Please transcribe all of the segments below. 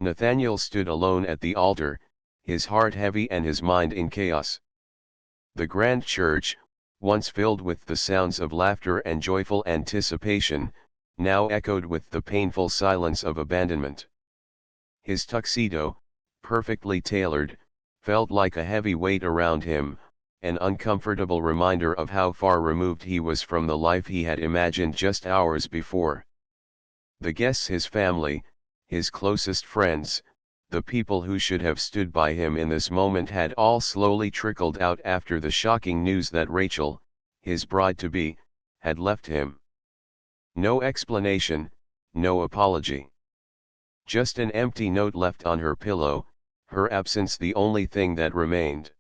Nathaniel stood alone at the altar, his heart heavy and his mind in chaos. The grand church, once filled with the sounds of laughter and joyful anticipation, now echoed with the painful silence of abandonment. His tuxedo, perfectly tailored, felt like a heavy weight around him, an uncomfortable reminder of how far removed he was from the life he had imagined just hours before. The guests, his family, his closest friends, the people who should have stood by him in this moment had all slowly trickled out after the shocking news that Rachel, his bride-to-be, had left him. No explanation, no apology. Just an empty note left on her pillow, her absence the only thing that remained.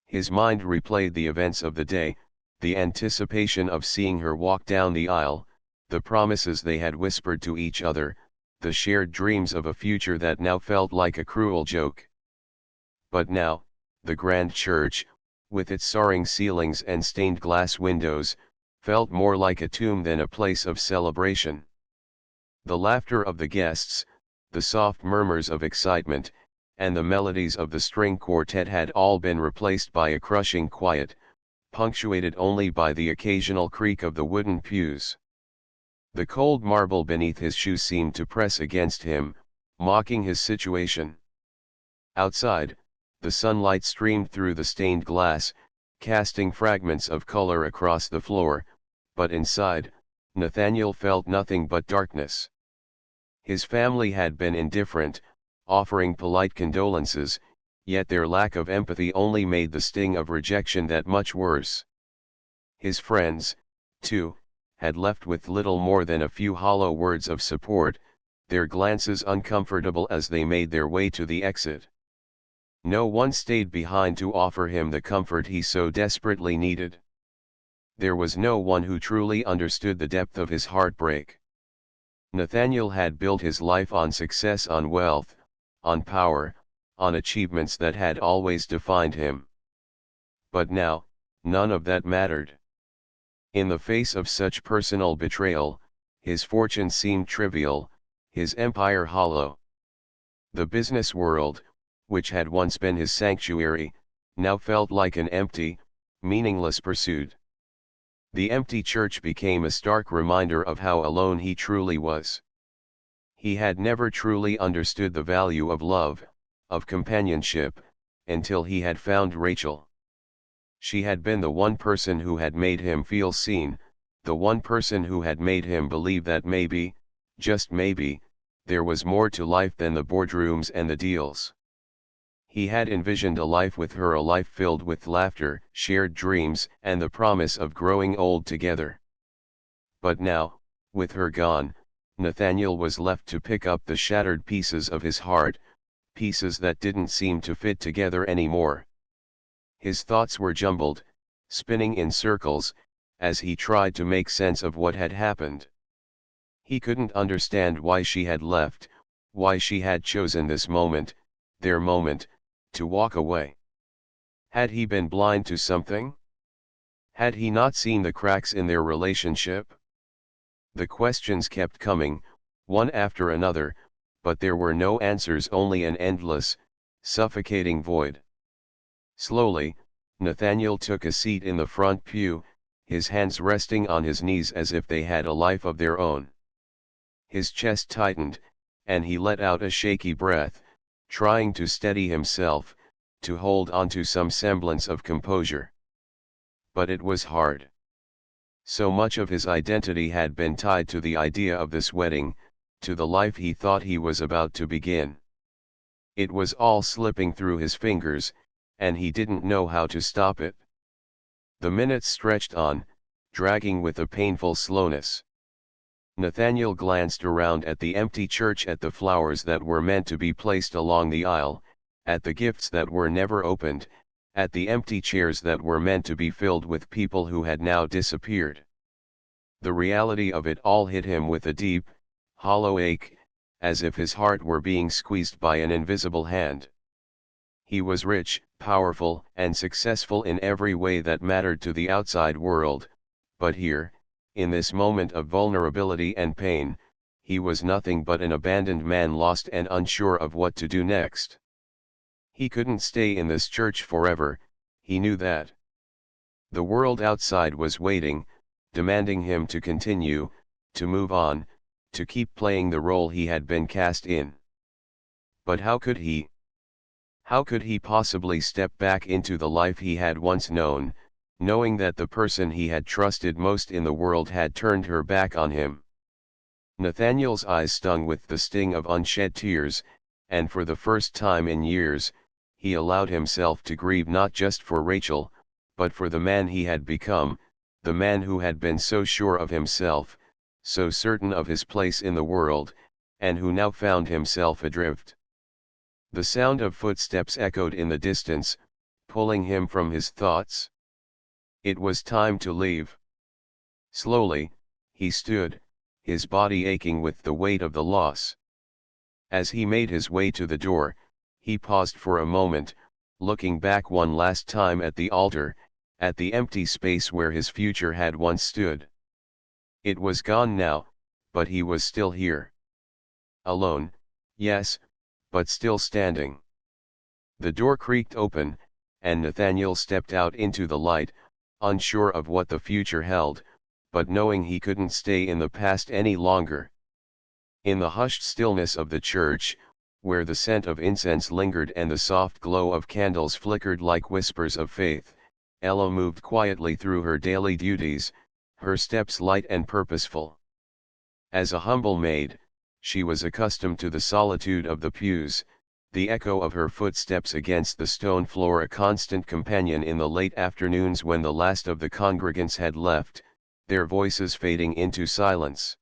His mind replayed the events of the day, the anticipation of seeing her walk down the aisle, the promises they had whispered to each other, the shared dreams of a future that now felt like a cruel joke. But now, the grand church, with its soaring ceilings and stained glass windows, felt more like a tomb than a place of celebration. The laughter of the guests, the soft murmurs of excitement, and the melodies of the string quartet had all been replaced by a crushing quiet, punctuated only by the occasional creak of the wooden pews. The cold marble beneath his shoes seemed to press against him, mocking his situation. Outside, the sunlight streamed through the stained glass, casting fragments of color across the floor, but inside, Nathaniel felt nothing but darkness. His family had been indifferent, offering polite condolences, yet their lack of empathy only made the sting of rejection that much worse. His friends, too, had left with little more than a few hollow words of support, their glances uncomfortable as they made their way to the exit. No one stayed behind to offer him the comfort he so desperately needed. There was no one who truly understood the depth of his heartbreak. Nathaniel had built his life on success, on wealth, on power, on achievements that had always defined him. But now, none of that mattered. In the face of such personal betrayal, his fortune seemed trivial, his empire hollow. The business world, which had once been his sanctuary, now felt like an empty, meaningless pursuit. The empty church became a stark reminder of how alone he truly was. He had never truly understood the value of love, of companionship, until he had found Rachel. She had been the one person who had made him feel seen, the one person who had made him believe that maybe, just maybe, there was more to life than the boardrooms and the deals. He had envisioned a life with her, a life filled with laughter, shared dreams, and the promise of growing old together. But now, with her gone, Nathaniel was left to pick up the shattered pieces of his heart, pieces that didn't seem to fit together anymore. His thoughts were jumbled, spinning in circles, as he tried to make sense of what had happened. He couldn't understand why she had left, why she had chosen this moment, their moment, to walk away. Had he been blind to something? Had he not seen the cracks in their relationship? The questions kept coming, one after another, but there were no answers, only an endless, suffocating void. Slowly, Nathaniel took a seat in the front pew, his hands resting on his knees as if they had a life of their own. His chest tightened, and he let out a shaky breath, trying to steady himself, to hold on to some semblance of composure. But it was hard. So much of his identity had been tied to the idea of this wedding, to the life he thought he was about to begin. It was all slipping through his fingers, and he didn't know how to stop it. The minutes stretched on, dragging with a painful slowness. Nathaniel glanced around at the empty church, at the flowers that were meant to be placed along the aisle, at the gifts that were never opened, at the empty chairs that were meant to be filled with people who had now disappeared. The reality of it all hit him with a deep, hollow ache, as if his heart were being squeezed by an invisible hand. He was rich, powerful, and successful in every way that mattered to the outside world, but here, in this moment of vulnerability and pain, he was nothing but an abandoned man lost and unsure of what to do next. He couldn't stay in this church forever, he knew that. The world outside was waiting, demanding him to continue, to move on, to keep playing the role he had been cast in. But how could he? How could he possibly step back into the life he had once known, knowing that the person he had trusted most in the world had turned her back on him? Nathaniel's eyes stung with the sting of unshed tears, and for the first time in years, he allowed himself to grieve not just for Rachel, but for the man he had become, the man who had been so sure of himself, so certain of his place in the world, and who now found himself adrift. The sound of footsteps echoed in the distance, pulling him from his thoughts. It was time to leave. Slowly, he stood, his body aching with the weight of the loss. As he made his way to the door, he paused for a moment, looking back one last time at the altar, at the empty space where his future had once stood. It was gone now, but he was still here. Alone, yes, but still standing. The door creaked open, and Nathaniel stepped out into the light, unsure of what the future held, but knowing he couldn't stay in the past any longer. In the hushed stillness of the church, where the scent of incense lingered and the soft glow of candles flickered like whispers of faith, Ella moved quietly through her daily duties, her steps light and purposeful. As a humble maid, she was accustomed to the solitude of the pews, the echo of her footsteps against the stone floor a constant companion in the late afternoons when the last of the congregants had left, their voices fading into silence.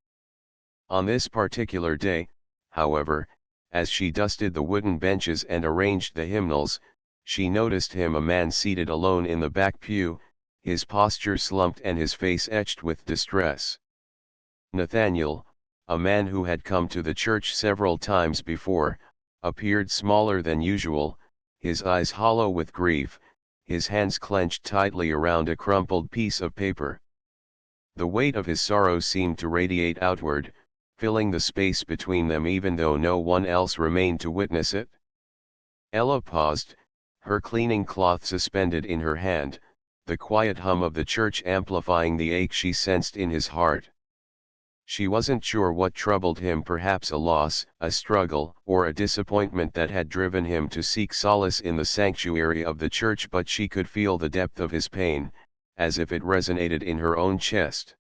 On this particular day, however, as she dusted the wooden benches and arranged the hymnals, she noticed him, a man seated alone in the back pew, his posture slumped and his face etched with distress. Nathaniel, a man who had come to the church several times before, appeared smaller than usual, his eyes hollow with grief, his hands clenched tightly around a crumpled piece of paper. The weight of his sorrow seemed to radiate outward, filling the space between them even though no one else remained to witness it. Ella paused, her cleaning cloth suspended in her hand, the quiet hum of the church amplifying the ache she sensed in his heart. She wasn't sure what troubled him, perhaps a loss, a struggle, or a disappointment that had driven him to seek solace in the sanctuary of the church, but she could feel the depth of his pain, as if it resonated in her own chest.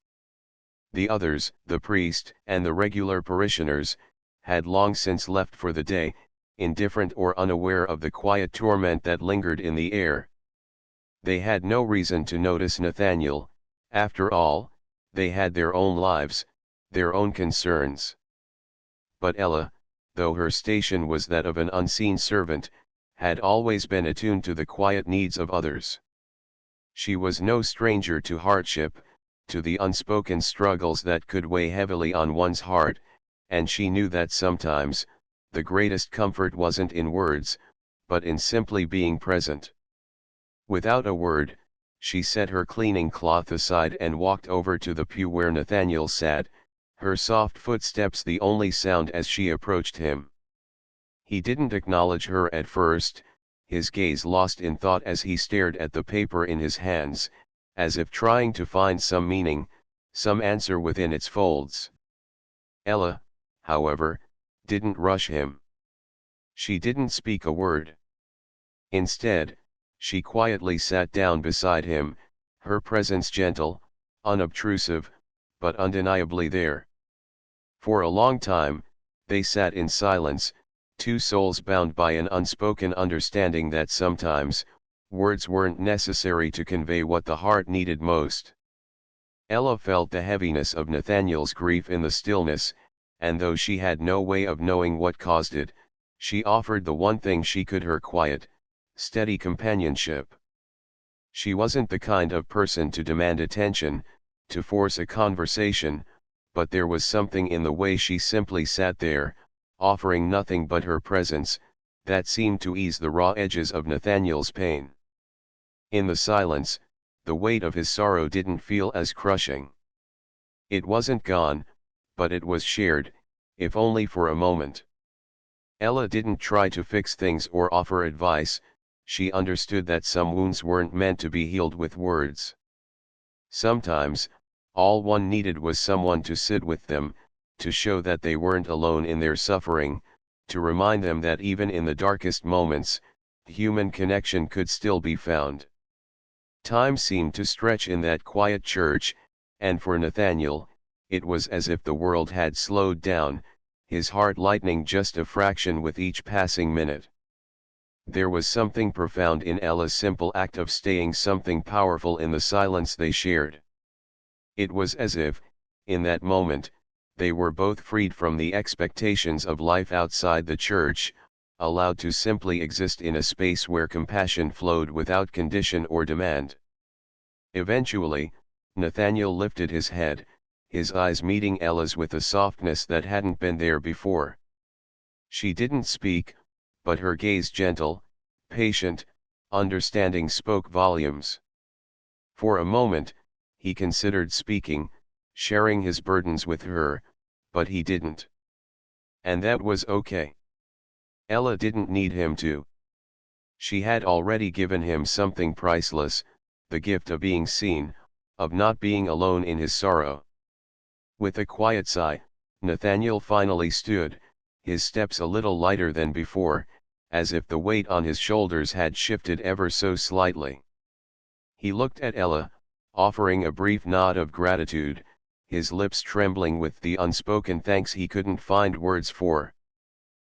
The others, the priest and the regular parishioners, had long since left for the day, indifferent or unaware of the quiet torment that lingered in the air. They had no reason to notice Nathaniel, after all, they had their own lives, their own concerns. But Ella, though her station was that of an unseen servant, had always been attuned to the quiet needs of others. She was no stranger to hardship, to the unspoken struggles that could weigh heavily on one's heart, and she knew that sometimes, the greatest comfort wasn't in words, but in simply being present. Without a word, she set her cleaning cloth aside and walked over to the pew where Nathaniel sat, her soft footsteps the only sound as she approached him. He didn't acknowledge her at first, his gaze lost in thought as he stared at the paper in his hands, as if trying to find some meaning, some answer within its folds. Ella, however, didn't rush him. She didn't speak a word. Instead, she quietly sat down beside him, her presence gentle, unobtrusive, but undeniably there. For a long time, they sat in silence, two souls bound by an unspoken understanding that sometimes, words weren't necessary to convey what the heart needed most. Ella felt the heaviness of Nathaniel's grief in the stillness, and though she had no way of knowing what caused it, she offered the one thing she could, her quiet, steady companionship. She wasn't the kind of person to demand attention, to force a conversation, but there was something in the way she simply sat there, offering nothing but her presence, that seemed to ease the raw edges of Nathaniel's pain. In the silence, the weight of his sorrow didn't feel as crushing. It wasn't gone, but it was shared, if only for a moment. Ella didn't try to fix things or offer advice, she understood that some wounds weren't meant to be healed with words. Sometimes, all one needed was someone to sit with them, to show that they weren't alone in their suffering, to remind them that even in the darkest moments, human connection could still be found. Time seemed to stretch in that quiet church, and for Nathaniel, it was as if the world had slowed down, his heart lightening just a fraction with each passing minute. There was something profound in Ella's simple act of staying, something powerful in the silence they shared. It was as if, in that moment, they were both freed from the expectations of life outside the church, allowed to simply exist in a space where compassion flowed without condition or demand. Eventually, Nathaniel lifted his head, his eyes meeting Ella's with a softness that hadn't been there before. She didn't speak, but her gaze, gentle, patient, understanding, spoke volumes. For a moment, he considered speaking, sharing his burdens with her, but he didn't. And that was okay. Ella didn't need him to. She had already given him something priceless, the gift of being seen, of not being alone in his sorrow. With a quiet sigh, Nathaniel finally stood, his steps a little lighter than before, as if the weight on his shoulders had shifted ever so slightly. He looked at Ella, offering a brief nod of gratitude, his lips trembling with the unspoken thanks he couldn't find words for.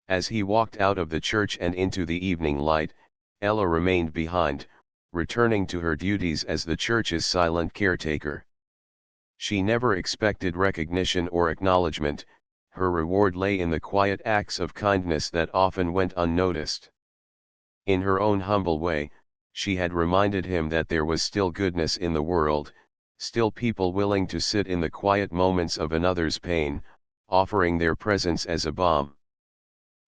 As he walked out of the church and into the evening light, Ella remained behind, returning to her duties as the church's silent caretaker. She never expected recognition or acknowledgement, her reward lay in the quiet acts of kindness that often went unnoticed. In her own humble way, she had reminded him that there was still goodness in the world, still people willing to sit in the quiet moments of another's pain, offering their presence as a balm.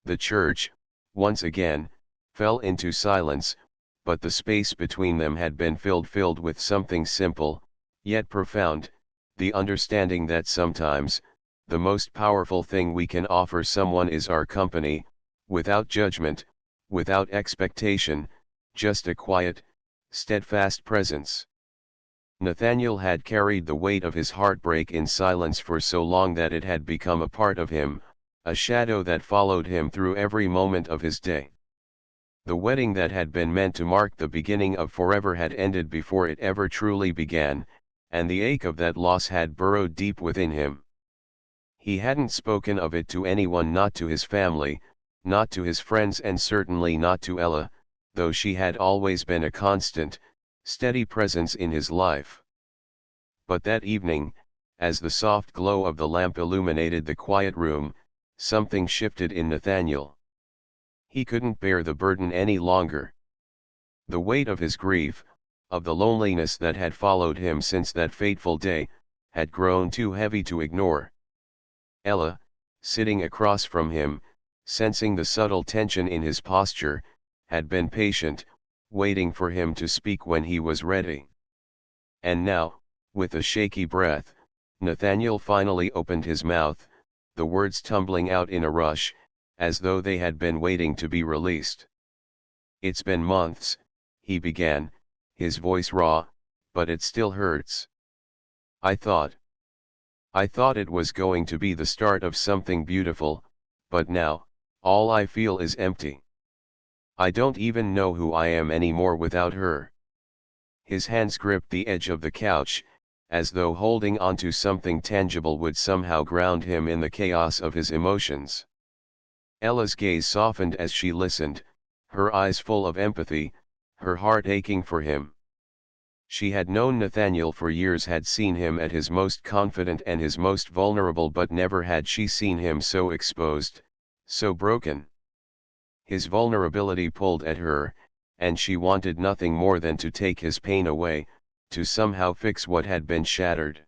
The church, once again, fell into silence, but the space between them had been filled with something simple, yet profound, the understanding that sometimes, the most powerful thing we can offer someone is our company, without judgment, without expectation, just a quiet, steadfast presence. Nathaniel had carried the weight of his heartbreak in silence for so long that it had become a part of him, a shadow that followed him through every moment of his day. The wedding that had been meant to mark the beginning of forever had ended before it ever truly began, and the ache of that loss had burrowed deep within him. He hadn't spoken of it to anyone, not to his family, not to his friends, and certainly not to Ella, though she had always been a constant, steady presence in his life. But that evening, as the soft glow of the lamp illuminated the quiet room, something shifted in Nathaniel. He couldn't bear the burden any longer. The weight of his grief, of the loneliness that had followed him since that fateful day, had grown too heavy to ignore. Ella, sitting across from him, sensing the subtle tension in his posture, had been patient, waiting for him to speak when he was ready. And now, with a shaky breath, Nathaniel finally opened his mouth, the words tumbling out in a rush, as though they had been waiting to be released. "It's been months," he began, his voice raw, "but it still hurts. I thought it was going to be the start of something beautiful, but now, all I feel is empty. I don't even know who I am anymore without her." His hands gripped the edge of the couch, as though holding onto something tangible would somehow ground him in the chaos of his emotions. Ella's gaze softened as she listened, her eyes full of empathy, her heart aching for him. She had known Nathaniel for years, had seen him at his most confident and his most vulnerable, but never had she seen him so exposed, so broken. His vulnerability pulled at her, and she wanted nothing more than to take his pain away, to somehow fix what had been shattered.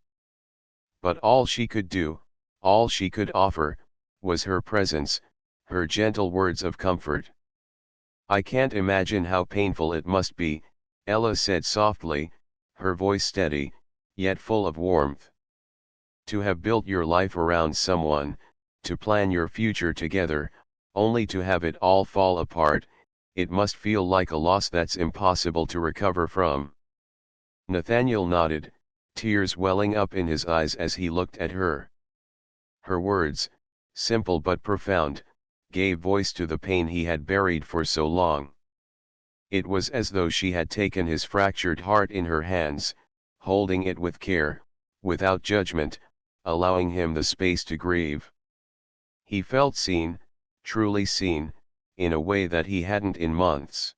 But all she could do, all she could offer, was her presence, her gentle words of comfort. "I can't imagine how painful it must be," Ella said softly, her voice steady, yet full of warmth. "To have built your life around someone, to plan your future together, only to have it all fall apart. It must feel like a loss that's impossible to recover from. Nathaniel nodded, tears welling up in his eyes as he looked at her. Her words, simple but profound, gave voice to the pain he had buried for so long. It was as though she had taken his fractured heart in her hands, holding it with care, without judgment, allowing him the space to grieve. He felt seen, truly seen, in a way that he hadn't in months.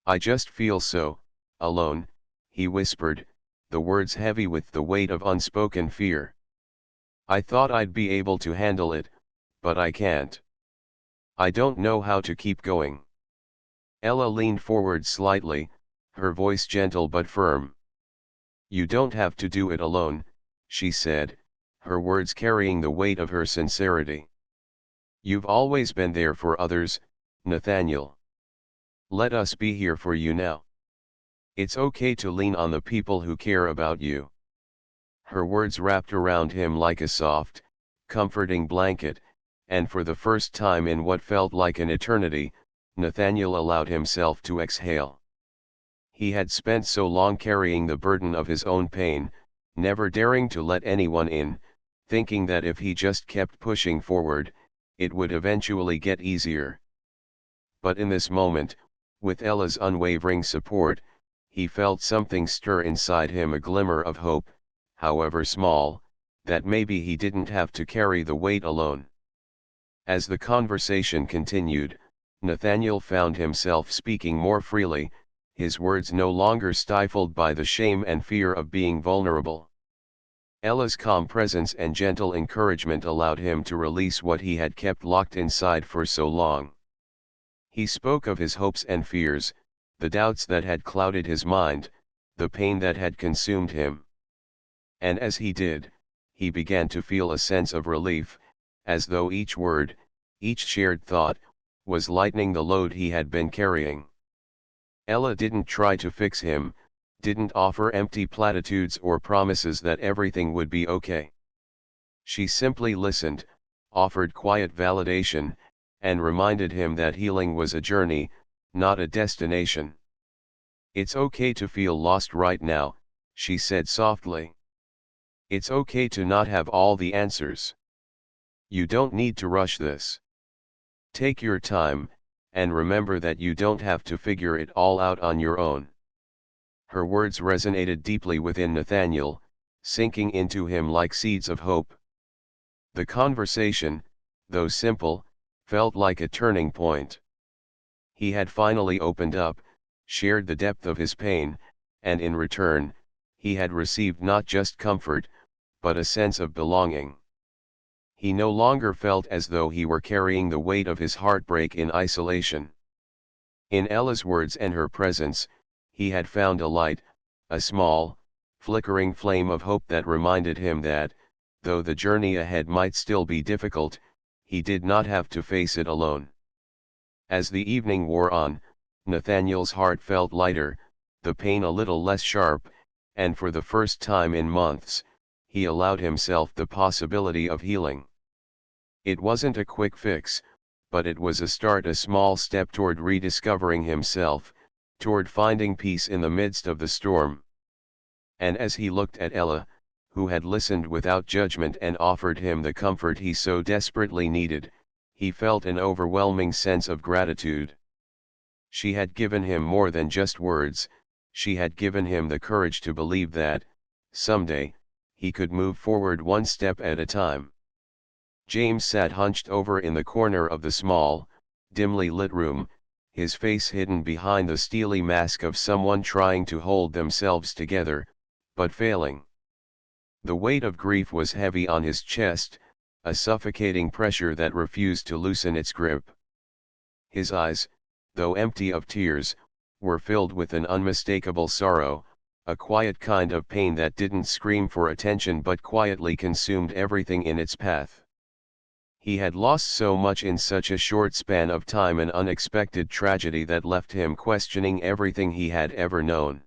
"I just feel so alone," he whispered, the words heavy with the weight of unspoken fear. "I thought I'd be able to handle it, but I can't. I don't know how to keep going." Ella leaned forward slightly, her voice gentle but firm. "You don't have to do it alone," she said, her words carrying the weight of her sincerity. "You've always been there for others, Nathaniel. Let us be here for you now. It's okay to lean on the people who care about you." Her words wrapped around him like a soft, comforting blanket, and for the first time in what felt like an eternity, Nathaniel allowed himself to exhale. He had spent so long carrying the burden of his own pain, never daring to let anyone in, thinking that if he just kept pushing forward, it would eventually get easier. But in this moment, with Ella's unwavering support, he felt something stir inside him, a glimmer of hope, however small, that maybe he didn't have to carry the weight alone. As the conversation continued, Nathaniel found himself speaking more freely, his words no longer stifled by the shame and fear of being vulnerable. Ella's calm presence and gentle encouragement allowed him to release what he had kept locked inside for so long. He spoke of his hopes and fears, the doubts that had clouded his mind, the pain that had consumed him. And as he did, he began to feel a sense of relief, as though each word, each shared thought, was lightening the load he had been carrying. Ella didn't try to fix him, didn't offer empty platitudes or promises that everything would be okay. She simply listened, offered quiet validation, and reminded him that healing was a journey, not a destination. "It's okay to feel lost right now," she said softly. "It's okay to not have all the answers. You don't need to rush this. Take your time, and remember that you don't have to figure it all out on your own." Her words resonated deeply within Nathaniel, sinking into him like seeds of hope. The conversation, though simple, felt like a turning point. He had finally opened up, shared the depth of his pain, and in return, he had received not just comfort, but a sense of belonging. He no longer felt as though he were carrying the weight of his heartbreak in isolation. In Ella's words and her presence, he had found a light, a small, flickering flame of hope that reminded him that, though the journey ahead might still be difficult, he did not have to face it alone. As the evening wore on, Nathaniel's heart felt lighter, the pain a little less sharp, and for the first time in months, he allowed himself the possibility of healing. It wasn't a quick fix, but it was a start, a small step toward rediscovering himself, toward finding peace in the midst of the storm. And as he looked at Ella, who had listened without judgment and offered him the comfort he so desperately needed, he felt an overwhelming sense of gratitude. She had given him more than just words, she had given him the courage to believe that, someday, he could move forward one step at a time. James sat hunched over in the corner of the small, dimly lit room, his face hidden behind the steely mask of someone trying to hold themselves together, but failing. The weight of grief was heavy on his chest, a suffocating pressure that refused to loosen its grip. His eyes, though empty of tears, were filled with an unmistakable sorrow, a quiet kind of pain that didn't scream for attention but quietly consumed everything in its path. He had lost so much in such a short span of time, an unexpected tragedy that left him questioning everything he had ever known.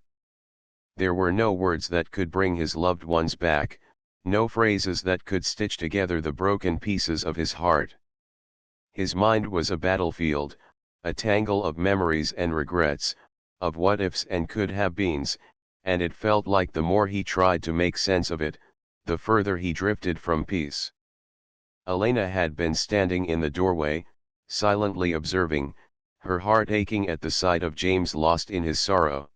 There were no words that could bring his loved ones back, no phrases that could stitch together the broken pieces of his heart. His mind was a battlefield, a tangle of memories and regrets, of what-ifs and could-have-beens, and it felt like the more he tried to make sense of it, the further he drifted from peace. Elena had been standing in the doorway, silently observing, her heart aching at the sight of James lost in his sorrow.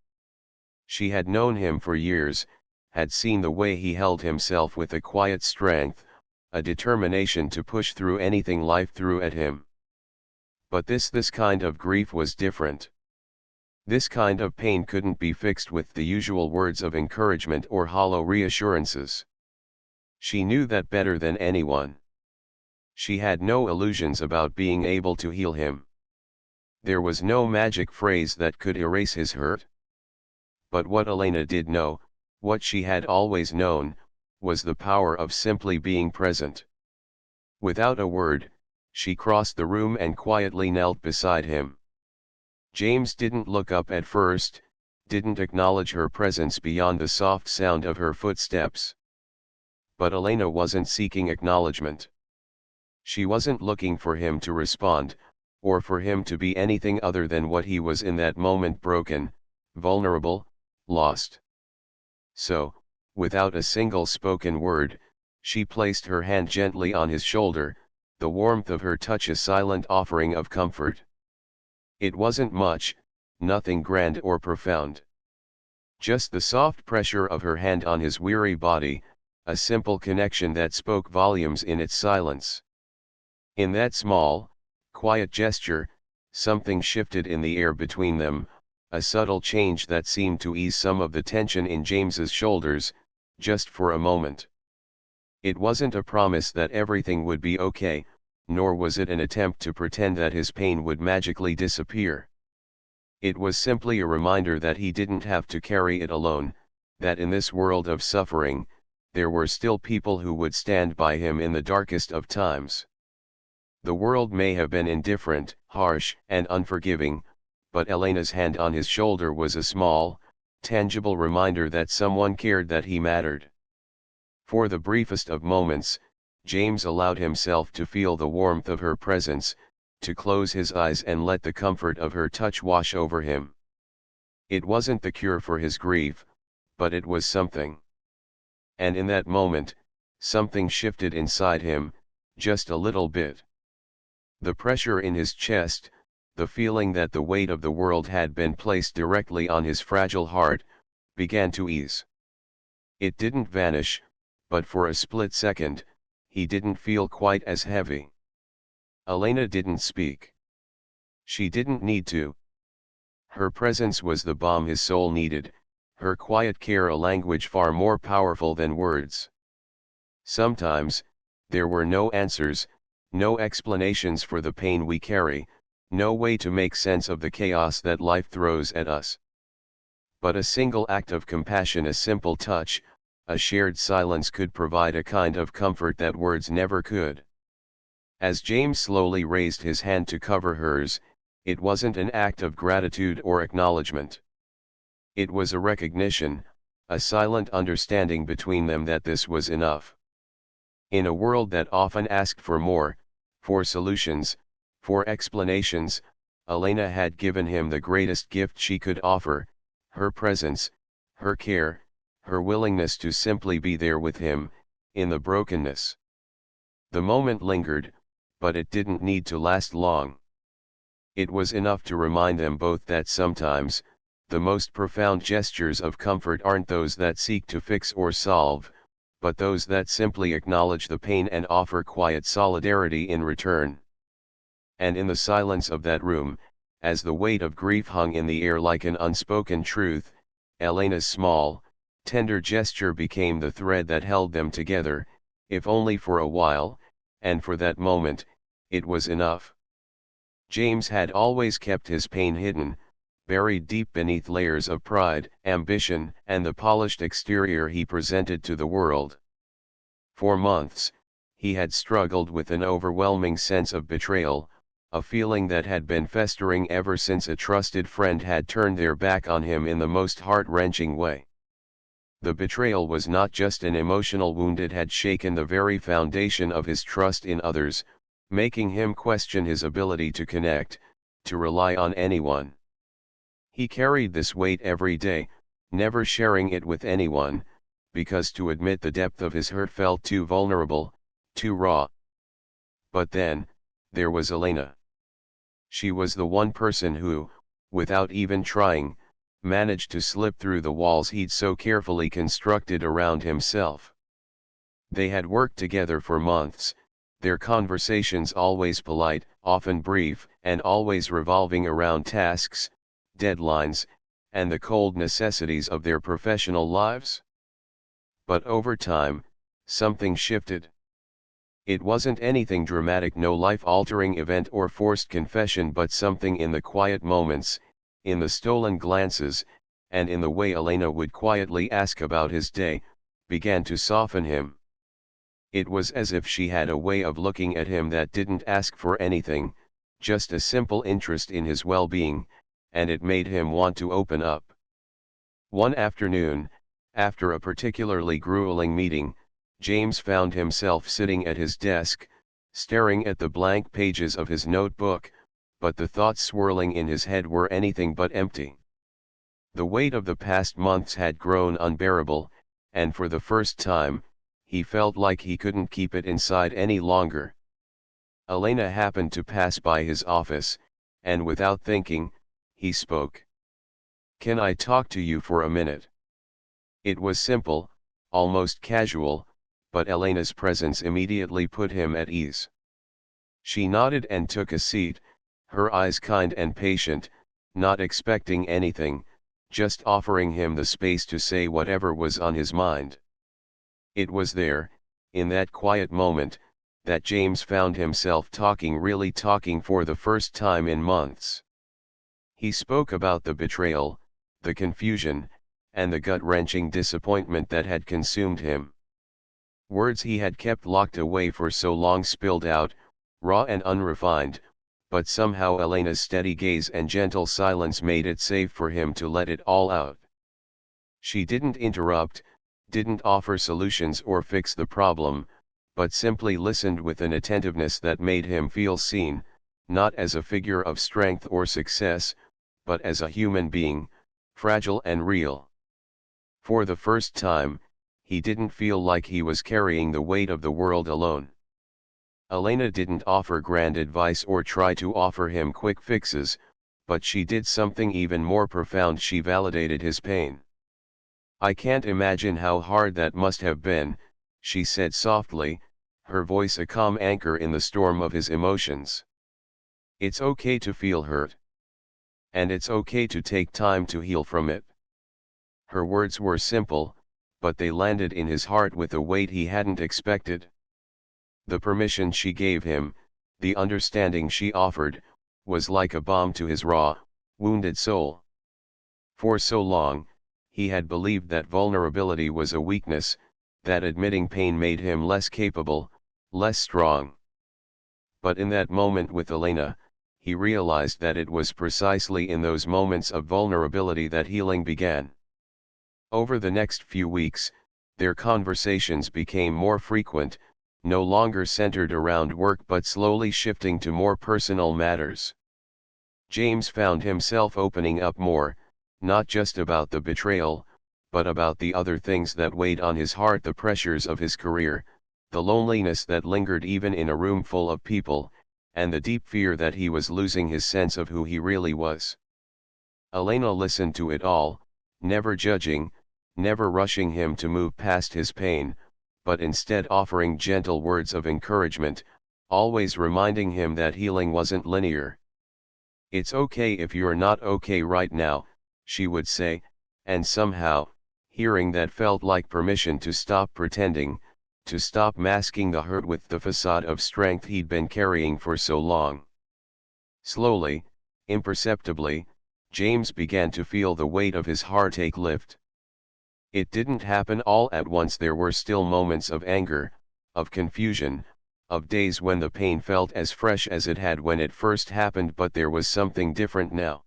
She had known him for years, had seen the way he held himself with a quiet strength, a determination to push through anything life threw at him. But this kind of grief was different. This kind of pain couldn't be fixed with the usual words of encouragement or hollow reassurances. She knew that better than anyone. She had no illusions about being able to heal him. There was no magic phrase that could erase his hurt. But what Elena did know, what she had always known, was the power of simply being present. Without a word, she crossed the room and quietly knelt beside him. James didn't look up at first, didn't acknowledge her presence beyond the soft sound of her footsteps. But Elena wasn't seeking acknowledgement. She wasn't looking for him to respond, or for him to be anything other than what he was in that moment: broken, vulnerable, lost. So, without a single spoken word, she placed her hand gently on his shoulder, the warmth of her touch a silent offering of comfort. It wasn't much, nothing grand or profound. Just the soft pressure of her hand on his weary body, a simple connection that spoke volumes in its silence. In that small, quiet gesture, something shifted in the air between them, a subtle change that seemed to ease some of the tension in James's shoulders, just for a moment. It wasn't a promise that everything would be okay, nor was it an attempt to pretend that his pain would magically disappear. It was simply a reminder that he didn't have to carry it alone, that in this world of suffering, there were still people who would stand by him in the darkest of times. The world may have been indifferent, harsh, and unforgiving, but Elena's hand on his shoulder was a small, tangible reminder that someone cared, that he mattered. For the briefest of moments, James allowed himself to feel the warmth of her presence, to close his eyes and let the comfort of her touch wash over him. It wasn't the cure for his grief, but it was something. And in that moment, something shifted inside him, just a little bit. The pressure in his chest, the feeling that the weight of the world had been placed directly on his fragile heart, began to ease. It didn't vanish, but for a split second, he didn't feel quite as heavy. Elena didn't speak. She didn't need to. Her presence was the balm his soul needed, her quiet care a language far more powerful than words. Sometimes, there were no answers, no explanations for the pain we carry, no way to make sense of the chaos that life throws at us. But a single act of compassion, a simple touch, a shared silence could provide a kind of comfort that words never could. As James slowly raised his hand to cover hers, it wasn't an act of gratitude or acknowledgement. It was a recognition, a silent understanding between them that this was enough. In a world that often asked for more, for solutions, for explanations, Elena had given him the greatest gift she could offer: her presence, her care, her willingness to simply be there with him, in the brokenness. The moment lingered, but it didn't need to last long. It was enough to remind them both that sometimes, the most profound gestures of comfort aren't those that seek to fix or solve, but those that simply acknowledge the pain and offer quiet solidarity in return. And in the silence of that room, as the weight of grief hung in the air like an unspoken truth, Elena's small, tender gesture became the thread that held them together, if only for a while, and for that moment, it was enough. James had always kept his pain hidden, buried deep beneath layers of pride, ambition, and the polished exterior he presented to the world. For months, he had struggled with an overwhelming sense of betrayal, a feeling that had been festering ever since a trusted friend had turned their back on him in the most heart-wrenching way. The betrayal was not just an emotional wound, it had shaken the very foundation of his trust in others, making him question his ability to connect, to rely on anyone. He carried this weight every day, never sharing it with anyone, because to admit the depth of his hurt felt too vulnerable, too raw. But then, there was Elena. She was the one person who, without even trying, managed to slip through the walls he'd so carefully constructed around himself. They had worked together for months, their conversations always polite, often brief, and always revolving around tasks, deadlines, and the cold necessities of their professional lives. But over time, something shifted. It wasn't anything dramatic, no life-altering event or forced confession, but something in the quiet moments, in the stolen glances, and in the way Elena would quietly ask about his day, began to soften him. It was as if she had a way of looking at him that didn't ask for anything, just a simple interest in his well-being, and it made him want to open up. One afternoon, after a particularly grueling meeting, James found himself sitting at his desk, staring at the blank pages of his notebook, but the thoughts swirling in his head were anything but empty. The weight of the past months had grown unbearable, and for the first time, he felt like he couldn't keep it inside any longer. Elena happened to pass by his office, and without thinking, he spoke. "Can I talk to you for a minute?" It was simple, almost casual, but Elena's presence immediately put him at ease. She nodded and took a seat, her eyes kind and patient, not expecting anything, just offering him the space to say whatever was on his mind. It was there, in that quiet moment, that James found himself really talking for the first time in months. He spoke about the betrayal, the confusion, and the gut-wrenching disappointment that had consumed him. Words he had kept locked away for so long spilled out, raw and unrefined, but somehow Elena's steady gaze and gentle silence made it safe for him to let it all out. She didn't interrupt, didn't offer solutions or fix the problem, but simply listened with an attentiveness that made him feel seen, not as a figure of strength or success, but as a human being, fragile and real. For the first time, he didn't feel like he was carrying the weight of the world alone. Elena didn't offer grand advice or try to offer him quick fixes, but she did something even more profound: she validated his pain. "I can't imagine how hard that must have been," she said softly, her voice a calm anchor in the storm of his emotions. "It's okay to feel hurt. And it's okay to take time to heal from it." Her words were simple, but they landed in his heart with a weight he hadn't expected. The permission she gave him, the understanding she offered, was like a balm to his raw, wounded soul. For so long, he had believed that vulnerability was a weakness, that admitting pain made him less capable, less strong. But in that moment with Elena, he realized that it was precisely in those moments of vulnerability that healing began. Over the next few weeks, their conversations became more frequent, no longer centered around work but slowly shifting to more personal matters. James found himself opening up more, not just about the betrayal, but about the other things that weighed on his heart: the pressures of his career, the loneliness that lingered even in a room full of people, and the deep fear that he was losing his sense of who he really was. Elena listened to it all, never judging, never rushing him to move past his pain, but instead offering gentle words of encouragement, always reminding him that healing wasn't linear. "It's okay if you're not okay right now," she would say, and somehow, hearing that felt like permission to stop pretending, to stop masking the hurt with the facade of strength he'd been carrying for so long. Slowly, imperceptibly, James began to feel the weight of his heartache lift. It didn't happen all at once. There were still moments of anger, of confusion, of days when the pain felt as fresh as it had when it first happened, but there was something different now.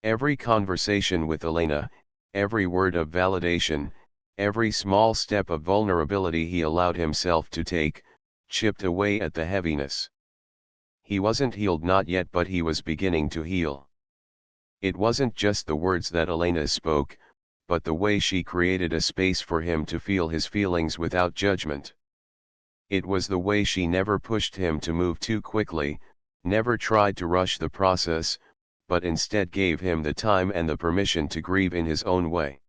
Every conversation with Elena, every word of validation, Every small step of vulnerability he allowed himself to take, chipped away at the heaviness. He wasn't healed, not yet, but he was beginning to heal. It wasn't just the words that Elena spoke, but the way she created a space for him to feel his feelings without judgment. It was the way she never pushed him to move too quickly, never tried to rush the process, but instead gave him the time and the permission to grieve in his own way.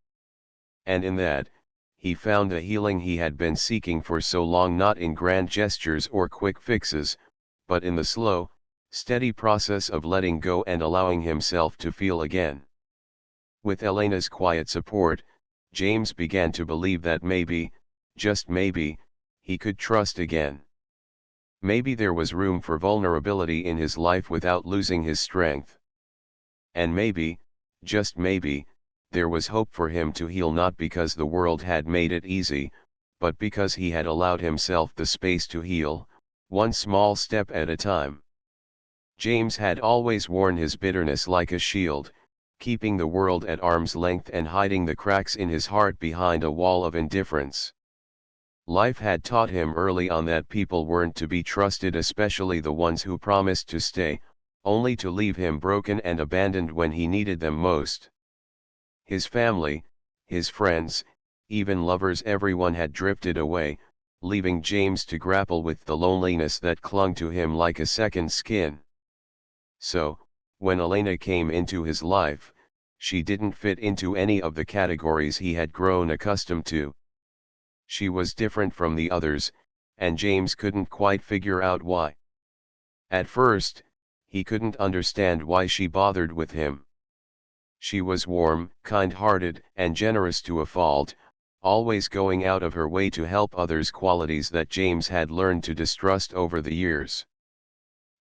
And in that, he found the healing he had been seeking for so long, not in grand gestures or quick fixes, but in the slow, steady process of letting go and allowing himself to feel again. With Elena's quiet support, James began to believe that maybe, just maybe, he could trust again. Maybe there was room for vulnerability in his life without losing his strength. And maybe, just maybe, there was hope for him to heal, not because the world had made it easy, but because he had allowed himself the space to heal, one small step at a time. James had always worn his bitterness like a shield, keeping the world at arm's length and hiding the cracks in his heart behind a wall of indifference. Life had taught him early on that people weren't to be trusted, especially the ones who promised to stay, only to leave him broken and abandoned when he needed them most. His family, his friends, even lovers, everyone had drifted away, leaving James to grapple with the loneliness that clung to him like a second skin. So, when Elena came into his life, she didn't fit into any of the categories he had grown accustomed to. She was different from the others, and James couldn't quite figure out why. At first, he couldn't understand why she bothered with him. She was warm, kind-hearted, and generous to a fault, always going out of her way to help others, qualities that James had learned to distrust over the years.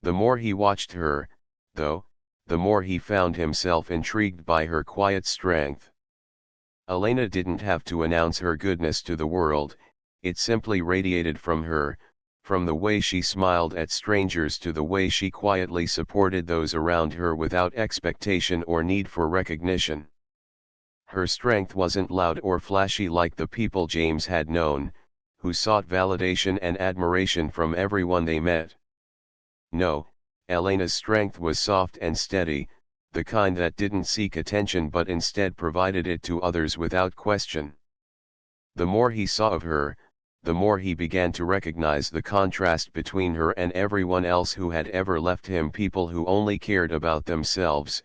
The more he watched her, though, the more he found himself intrigued by her quiet strength. Elena didn't have to announce her goodness to the world, it simply radiated from her, from the way she smiled at strangers to the way she quietly supported those around her without expectation or need for recognition. Her strength wasn't loud or flashy like the people James had known, who sought validation and admiration from everyone they met. No, Elena's strength was soft and steady, the kind that didn't seek attention but instead provided it to others without question. The more he saw of her, the more he began to recognize the contrast between her and everyone else who had ever left him, people who only cared about themselves,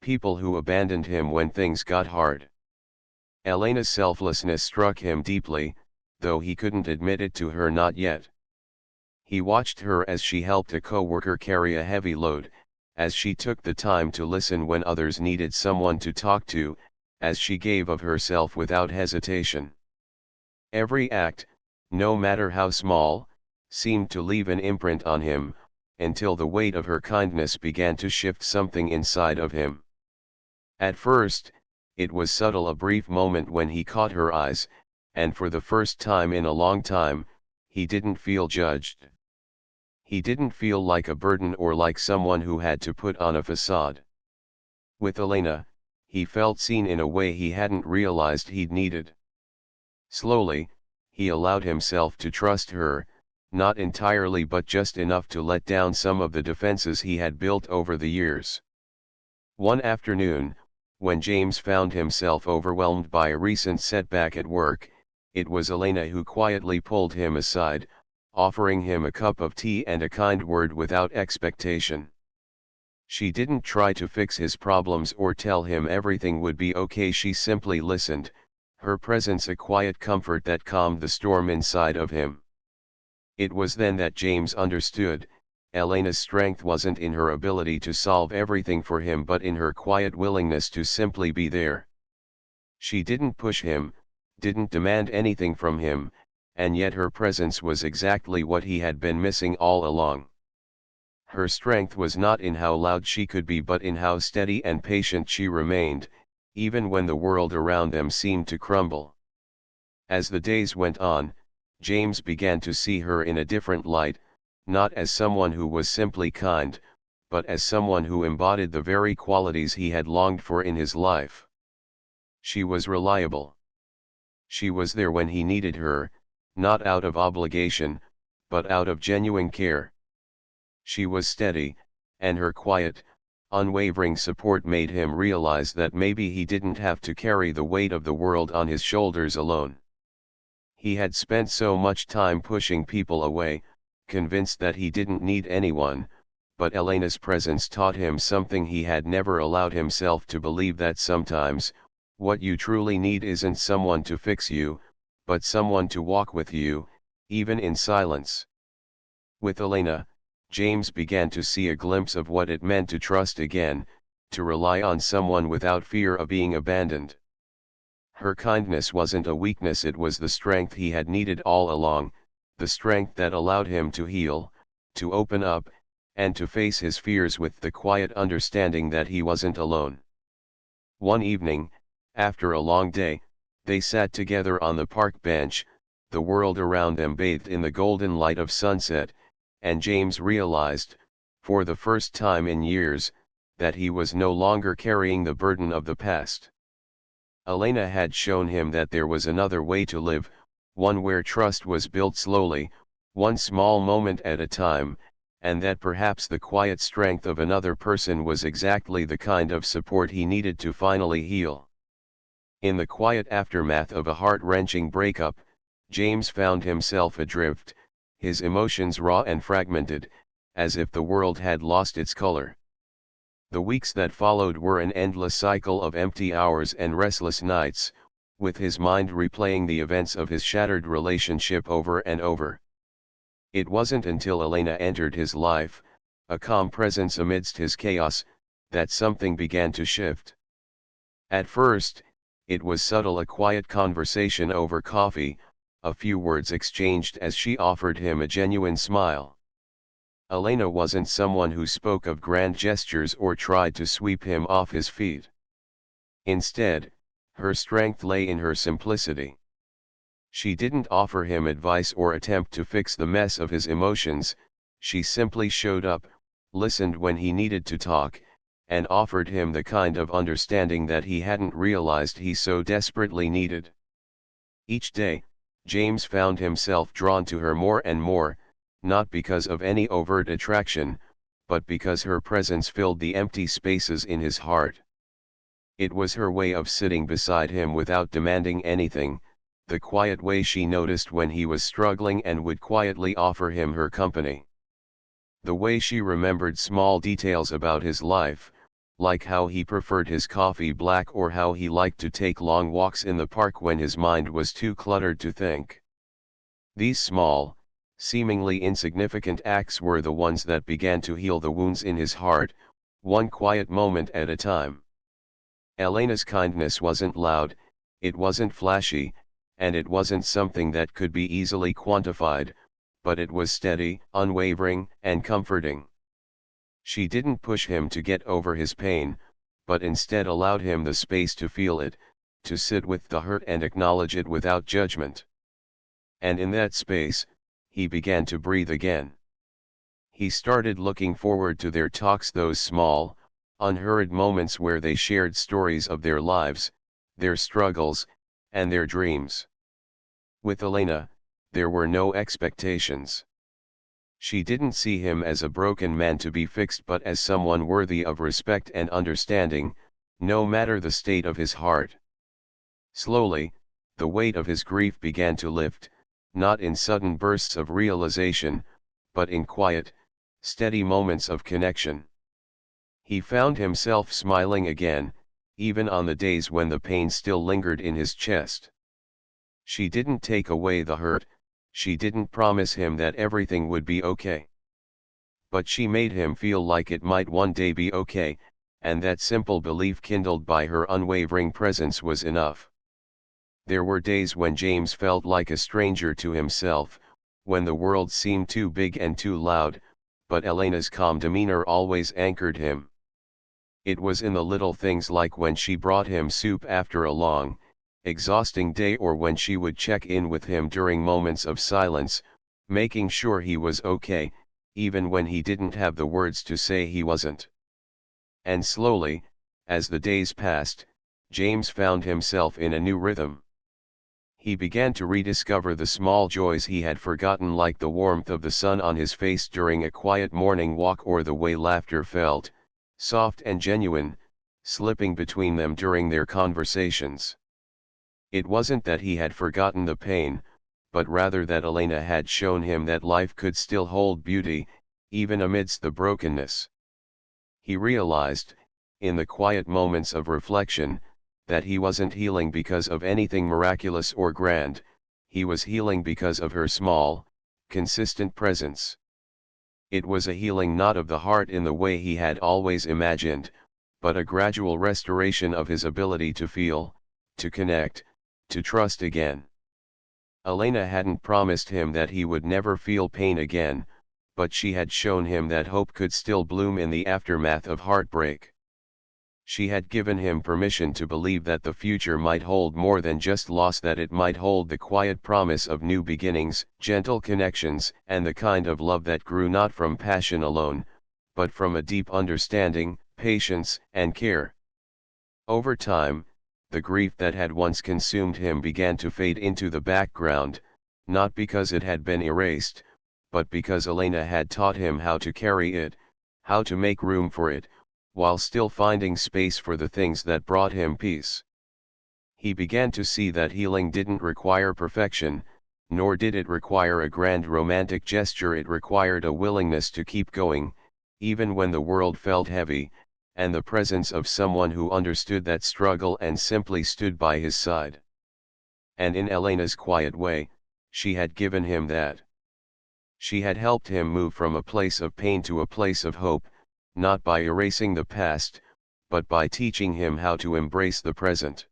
people who abandoned him when things got hard. Elena's selflessness struck him deeply, though he couldn't admit it to her, not yet. He watched her as she helped a co-worker carry a heavy load, as she took the time to listen when others needed someone to talk to, as she gave of herself without hesitation. Every act, no matter how small, seemed to leave an imprint on him, until the weight of her kindness began to shift something inside of him. At first, it was subtle, a brief moment when he caught her eyes, and for the first time in a long time, he didn't feel judged. He didn't feel like a burden or like someone who had to put on a facade. With Elena, he felt seen in a way he hadn't realized he'd needed. Slowly, he allowed himself to trust her, not entirely but just enough to let down some of the defenses he had built over the years. One afternoon, when James found himself overwhelmed by a recent setback at work, it was Elena who quietly pulled him aside, offering him a cup of tea and a kind word without expectation. She didn't try to fix his problems or tell him everything would be okay, she simply listened, her presence a quiet comfort that calmed the storm inside of him. It was then that James understood, Elena's strength wasn't in her ability to solve everything for him but in her quiet willingness to simply be there. She didn't push him, didn't demand anything from him, and yet her presence was exactly what he had been missing all along. Her strength was not in how loud she could be but in how steady and patient she remained, even when the world around them seemed to crumble. As the days went on, James began to see her in a different light, not as someone who was simply kind, but as someone who embodied the very qualities he had longed for in his life. She was reliable. She was there when he needed her, not out of obligation, but out of genuine care. She was steady, and her quiet, unwavering support made him realize that maybe he didn't have to carry the weight of the world on his shoulders alone. He had spent so much time pushing people away, convinced that he didn't need anyone, but Elena's presence taught him something he had never allowed himself to believe, that sometimes, what you truly need isn't someone to fix you, but someone to walk with you, even in silence. With Elena, James began to see a glimpse of what it meant to trust again, to rely on someone without fear of being abandoned. Her kindness wasn't a weakness, it was the strength he had needed all along, the strength that allowed him to heal, to open up, and to face his fears with the quiet understanding that he wasn't alone. One evening, after a long day, they sat together on the park bench, the world around them bathed in the golden light of sunset, and James realized, for the first time in years, that he was no longer carrying the burden of the past. Elena had shown him that there was another way to live, one where trust was built slowly, one small moment at a time, and that perhaps the quiet strength of another person was exactly the kind of support he needed to finally heal. In the quiet aftermath of a heart-wrenching breakup, James found himself adrift, his emotions raw and fragmented, as if the world had lost its color. The weeks that followed were an endless cycle of empty hours and restless nights, with his mind replaying the events of his shattered relationship over and over. It wasn't until Elena entered his life, a calm presence amidst his chaos, that something began to shift. At first, it was subtle, a quiet conversation over coffee, a few words exchanged as she offered him a genuine smile. Elena wasn't someone who spoke of grand gestures or tried to sweep him off his feet. Instead, her strength lay in her simplicity. She didn't offer him advice or attempt to fix the mess of his emotions, she simply showed up, listened when he needed to talk, and offered him the kind of understanding that he hadn't realized he so desperately needed. Each day, James found himself drawn to her more and more, not because of any overt attraction, but because her presence filled the empty spaces in his heart. It was her way of sitting beside him without demanding anything, the quiet way she noticed when he was struggling and would quietly offer him her company. The way she remembered small details about his life, like how he preferred his coffee black or how he liked to take long walks in the park when his mind was too cluttered to think. These small, seemingly insignificant acts were the ones that began to heal the wounds in his heart, one quiet moment at a time. Elena's kindness wasn't loud, it wasn't flashy, and it wasn't something that could be easily quantified, but it was steady, unwavering, and comforting. She didn't push him to get over his pain, but instead allowed him the space to feel it, to sit with the hurt and acknowledge it without judgment. And in that space, he began to breathe again. He started looking forward to their talks, those small, unhurried moments where they shared stories of their lives, their struggles, and their dreams. With Elena, there were no expectations. She didn't see him as a broken man to be fixed, but as someone worthy of respect and understanding, no matter the state of his heart. Slowly, the weight of his grief began to lift, not in sudden bursts of realization, but in quiet, steady moments of connection. He found himself smiling again, even on the days when the pain still lingered in his chest. She didn't take away the hurt, she didn't promise him that everything would be okay. But she made him feel like it might one day be okay, and that simple belief kindled by her unwavering presence was enough. There were days when James felt like a stranger to himself, when the world seemed too big and too loud, but Elena's calm demeanor always anchored him. It was in the little things, like when she brought him soup after a long, exhausting day, or when she would check in with him during moments of silence, making sure he was okay, even when he didn't have the words to say he wasn't. And slowly, as the days passed, James found himself in a new rhythm. He began to rediscover the small joys he had forgotten, like the warmth of the sun on his face during a quiet morning walk, or the way laughter felt, soft and genuine, slipping between them during their conversations. It wasn't that he had forgotten the pain, but rather that Elena had shown him that life could still hold beauty, even amidst the brokenness. He realized, in the quiet moments of reflection, that he wasn't healing because of anything miraculous or grand, he was healing because of her small, consistent presence. It was a healing not of the heart in the way he had always imagined, but a gradual restoration of his ability to feel, to connect, to trust again. Elena hadn't promised him that he would never feel pain again, but she had shown him that hope could still bloom in the aftermath of heartbreak. She had given him permission to believe that the future might hold more than just loss, that it might hold the quiet promise of new beginnings, gentle connections, and the kind of love that grew not from passion alone, but from a deep understanding, patience, and care. Over time, the grief that had once consumed him began to fade into the background, not because it had been erased, but because Elena had taught him how to carry it, how to make room for it, while still finding space for the things that brought him peace. He began to see that healing didn't require perfection, nor did it require a grand romantic gesture. It required a willingness to keep going, even when the world felt heavy, and the presence of someone who understood that struggle and simply stood by his side. And in Elena's quiet way, she had given him that. She had helped him move from a place of pain to a place of hope, not by erasing the past, but by teaching him how to embrace the present.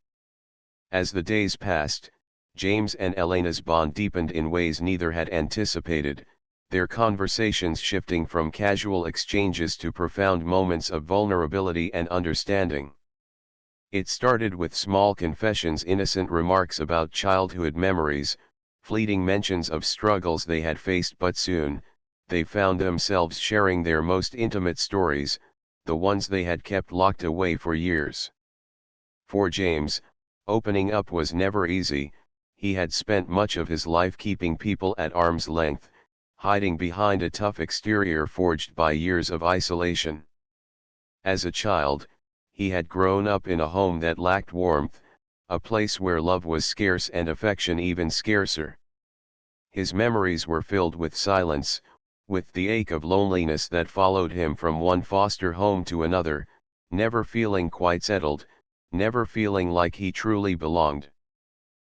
As the days passed, James and Elena's bond deepened in ways neither had anticipated, their conversations shifting from casual exchanges to profound moments of vulnerability and understanding. It started with small confessions, innocent remarks about childhood memories, fleeting mentions of struggles they had faced, but soon, they found themselves sharing their most intimate stories, the ones they had kept locked away for years. For James, opening up was never easy. He had spent much of his life keeping people at arm's length, hiding behind a tough exterior forged by years of isolation. As a child, he had grown up in a home that lacked warmth, a place where love was scarce and affection even scarcer. His memories were filled with silence, with the ache of loneliness that followed him from one foster home to another, never feeling quite settled, never feeling like he truly belonged.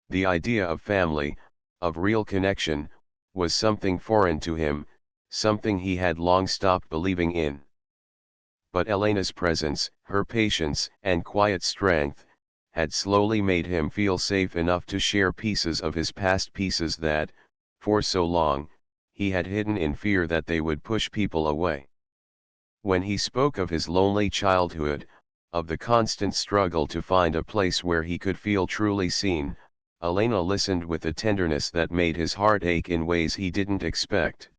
The idea of family, of real connection, was something foreign to him, something he had long stopped believing in. But Elena's presence, her patience, and quiet strength, had slowly made him feel safe enough to share pieces of his past, pieces that, for so long, he had hidden in fear that they would push people away. When he spoke of his lonely childhood, of the constant struggle to find a place where he could feel truly seen, Elena listened with a tenderness that made his heart ache in ways he didn't expect.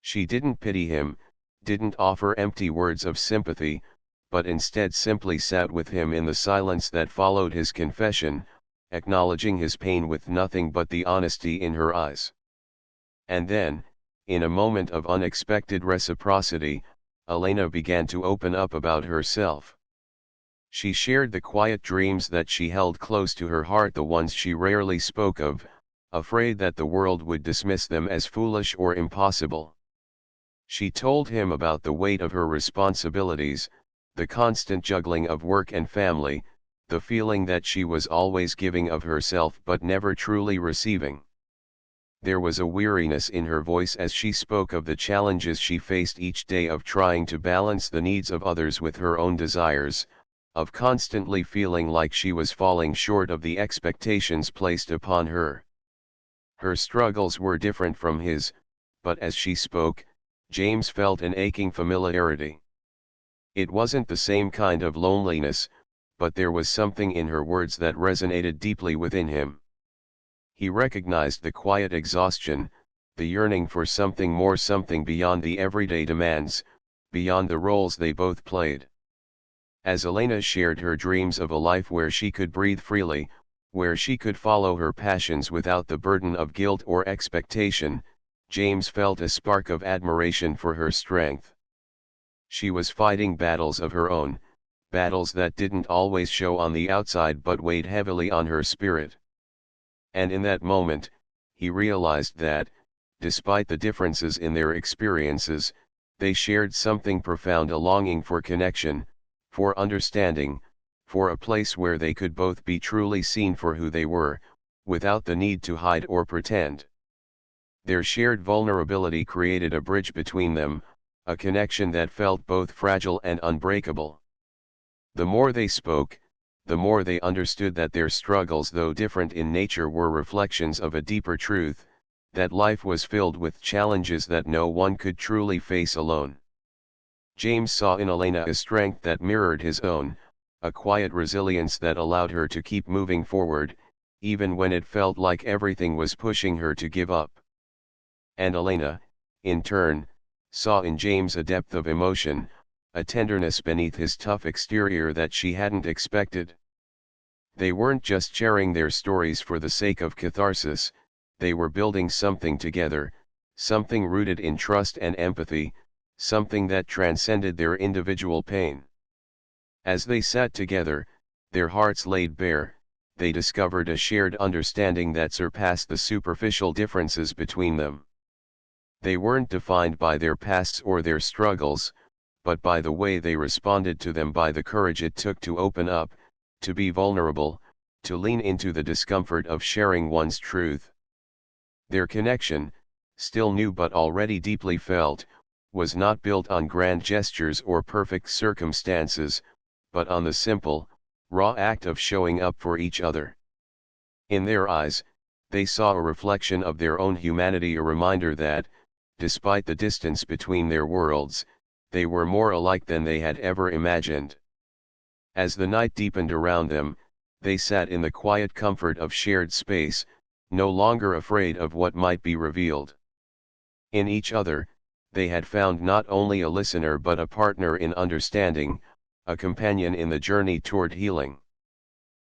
She didn't pity him, didn't offer empty words of sympathy, but instead simply sat with him in the silence that followed his confession, acknowledging his pain with nothing but the honesty in her eyes. And then, in a moment of unexpected reciprocity, Elena began to open up about herself. She shared the quiet dreams that she held close to her heart, the ones she rarely spoke of, afraid that the world would dismiss them as foolish or impossible. She told him about the weight of her responsibilities, the constant juggling of work and family, the feeling that she was always giving of herself but never truly receiving. There was a weariness in her voice as she spoke of the challenges she faced each day, of trying to balance the needs of others with her own desires, of constantly feeling like she was falling short of the expectations placed upon her. Her struggles were different from his, but as she spoke, James felt an aching familiarity. It wasn't the same kind of loneliness, but there was something in her words that resonated deeply within him. He recognized the quiet exhaustion, the yearning for something more, something beyond the everyday demands, beyond the roles they both played. As Elena shared her dreams of a life where she could breathe freely, Where she could follow her passions without the burden of guilt or expectation, James felt a spark of admiration for her strength. She was fighting battles of her own, battles that didn't always show on the outside but weighed heavily on her spirit. And in that moment, he realized that, despite the differences in their experiences, they shared something profound: a longing for connection, for understanding, for a place where they could both be truly seen for who they were, without the need to hide or pretend. Their shared vulnerability created a bridge between them, a connection that felt both fragile and unbreakable. The more they spoke, the more they understood that their struggles, though different in nature, were reflections of a deeper truth, that life was filled with challenges that no one could truly face alone. James saw in Elena a strength that mirrored his own, a quiet resilience that allowed her to keep moving forward, even when it felt like everything was pushing her to give up. And Elena, in turn, saw in James a depth of emotion, a tenderness beneath his tough exterior that she hadn't expected. They weren't just sharing their stories for the sake of catharsis, they were building something together, something rooted in trust and empathy, something that transcended their individual pain. As they sat together, their hearts laid bare, they discovered a shared understanding that surpassed the superficial differences between them. They weren't defined by their pasts or their struggles, but by the way they responded to them, by the courage it took to open up, to be vulnerable, to lean into the discomfort of sharing one's truth. Their connection, still new but already deeply felt, was not built on grand gestures or perfect circumstances, but on the simple, raw act of showing up for each other. In their eyes, they saw a reflection of their own humanity, a reminder that, despite the distance between their worlds, they were more alike than they had ever imagined. As the night deepened around them, they sat in the quiet comfort of shared space, no longer afraid of what might be revealed. In each other, they had found not only a listener but a partner in understanding, a companion in the journey toward healing.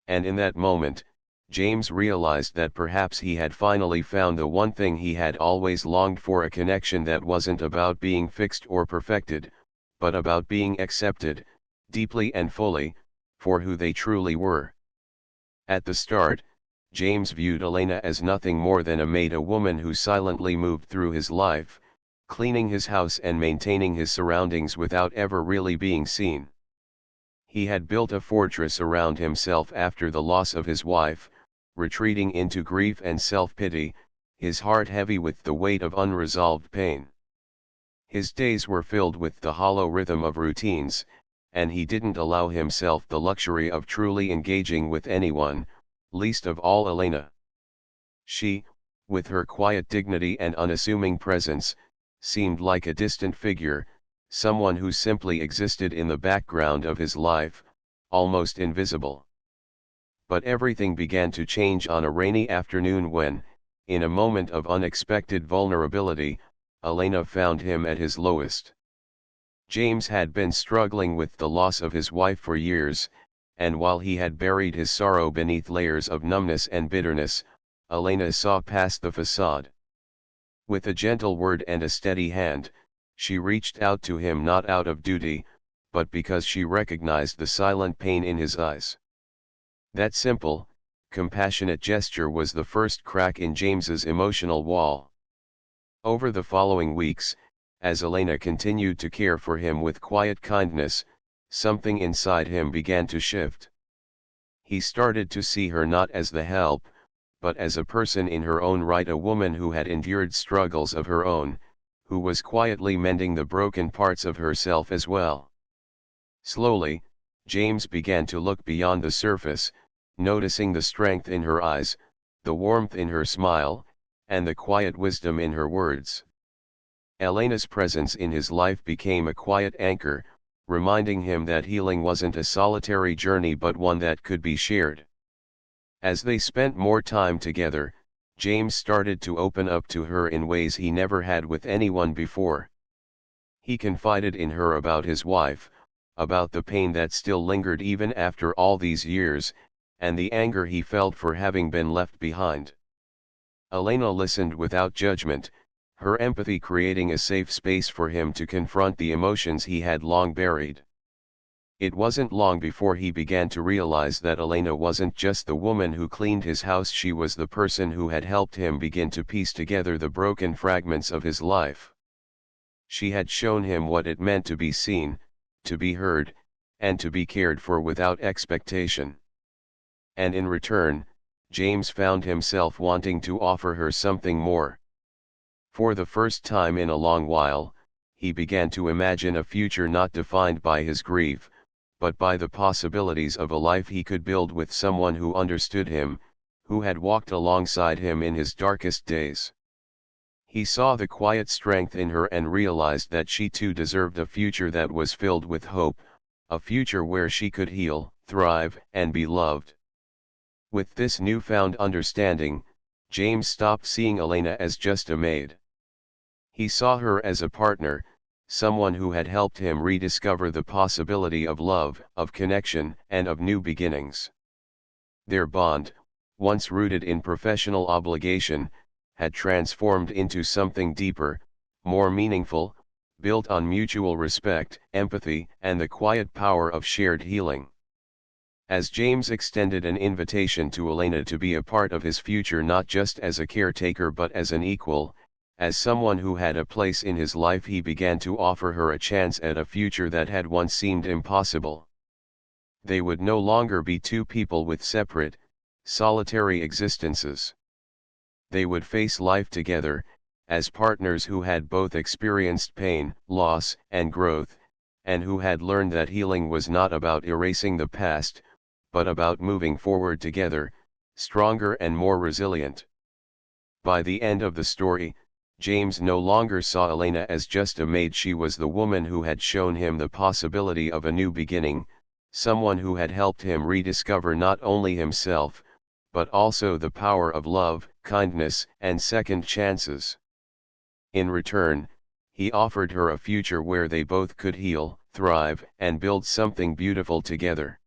And in that moment, James realized that perhaps he had finally found the one thing he had always longed for: a connection that wasn't about being fixed or perfected, but about being accepted, deeply and fully, for who they truly were. At the start, James viewed Elena as nothing more than a maid, a woman who silently moved through his life, cleaning his house and maintaining his surroundings without ever really being seen. He had built a fortress around himself after the loss of his wife, retreating into grief and self-pity, his heart heavy with the weight of unresolved pain. His days were filled with the hollow rhythm of routines, and he didn't allow himself the luxury of truly engaging with anyone, least of all Elena. She, with her quiet dignity and unassuming presence, seemed like a distant figure, someone who simply existed in the background of his life, almost invisible. But everything began to change on a rainy afternoon when, in a moment of unexpected vulnerability, Elena found him at his lowest. James had been struggling with the loss of his wife for years, and while he had buried his sorrow beneath layers of numbness and bitterness, Elena saw past the facade. With a gentle word and a steady hand, she reached out to him not out of duty, but because she recognized the silent pain in his eyes. That simple, compassionate gesture was the first crack in James's emotional wall. Over the following weeks, as Elena continued to care for him with quiet kindness, something inside him began to shift. He started to see her not as the help, but as a person in her own right, a woman who had endured struggles of her own, who was quietly mending the broken parts of herself as well. Slowly, James began to look beyond the surface, noticing the strength in her eyes, the warmth in her smile, and the quiet wisdom in her words. Elena's presence in his life became a quiet anchor, reminding him that healing wasn't a solitary journey but one that could be shared. As they spent more time together, James started to open up to her in ways he never had with anyone before. He confided in her about his wife, about the pain that still lingered even after all these years, and the anger he felt for having been left behind. Elena listened without judgment, her empathy creating a safe space for him to confront the emotions he had long buried. It wasn't long before he began to realize that Elena wasn't just the woman who cleaned his house, she was the person who had helped him begin to piece together the broken fragments of his life. She had shown him what it meant to be seen, to be heard, and to be cared for without expectation. And in return, James found himself wanting to offer her something more. For the first time in a long while, he began to imagine a future not defined by his grief, but by the possibilities of a life he could build with someone who understood him, who had walked alongside him in his darkest days. He saw the quiet strength in her and realized that she too deserved a future that was filled with hope, a future where she could heal, thrive, and be loved. With this newfound understanding, James stopped seeing Elena as just a maid. He saw her as a partner, someone who had helped him rediscover the possibility of love, of connection, and of new beginnings. Their bond, once rooted in professional obligation, had transformed into something deeper, more meaningful, built on mutual respect, empathy, and the quiet power of shared healing. As James extended an invitation to Elena to be a part of his future not just as a caretaker but as an equal, as someone who had a place in his life, he began to offer her a chance at a future that had once seemed impossible. They would no longer be two people with separate, solitary existences. They would face life together, as partners who had both experienced pain, loss, and growth, and who had learned that healing was not about erasing the past, but about moving forward together, stronger and more resilient. By the end of the story, James no longer saw Elena as just a maid, she was the woman who had shown him the possibility of a new beginning, someone who had helped him rediscover not only himself, but also the power of love, kindness, and second chances. In return, he offered her a future where they both could heal, thrive, and build something beautiful together.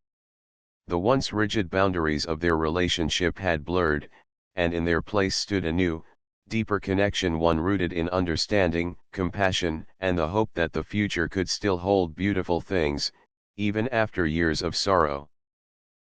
The once rigid boundaries of their relationship had blurred, and in their place stood a new, deeper connection, one rooted in understanding, compassion, and the hope that the future could still hold beautiful things, even after years of sorrow.